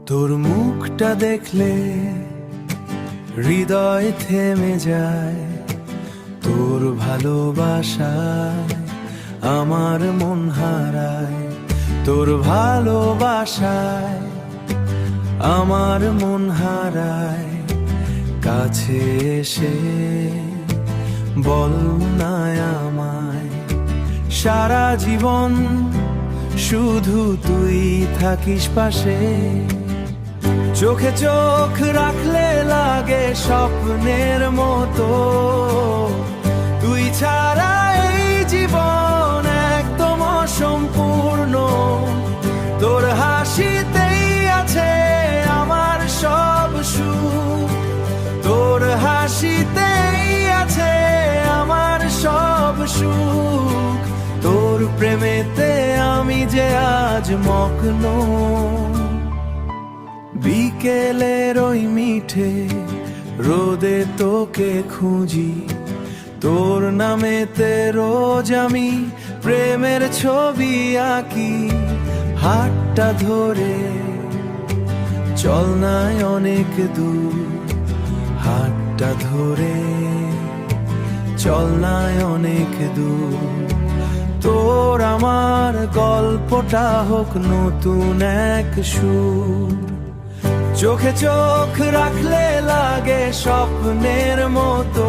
তোর মুখটা দেখলে হৃদয় থেমে যায়, তোর ভালোবাসায় আমার মন হারায়, তোর ভালোবাসায় আমার মন হারায়। কাছে এসে বল না আমায়, সারা জীবন শুধু তুই থাকিস পাশে। চোখে চোখ রাখলে লাগে স্বপ্নের মতো, তুই ছাড়া এই জীবন একদম অসম্পূর্ণ। তোর হাসিতেই আছে আমার সব সুখ, তোর হাসিতেই আছে আমার সব সুখ। তোর প্রেমেতে আমি যে আজ মগ্ন, বিকেলের ওই মিঠে রোদে তোকে খুঁজি। তোর নামেতে রোজ আমি প্রেমের ছবি আঁকি। হাতটা ধরে চল নাই অনেক দূর, হাতটা ধরে চল নাই অনেক দূর। তোর আমার গল্পটা হোক নতুন এক সুর। চোখে চোখ রাখলে লাগে স্বপ্নের মতো,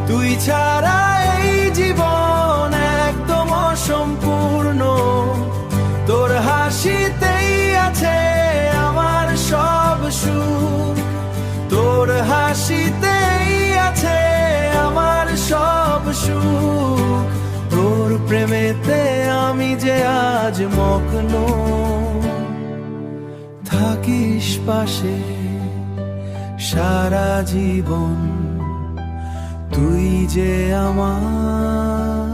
তুই ছাড়া এই জীবন একদম অসম্পূর্ণ। তোর হাসিতেই আছে আমার সব সুখ, তোর হাসিতেই আছে আমার সব সুখ। তোর প্রেমেতে আমি যে আজ মগ্ন, থাকিস পাশে সারা জীবন তুই যে আমার।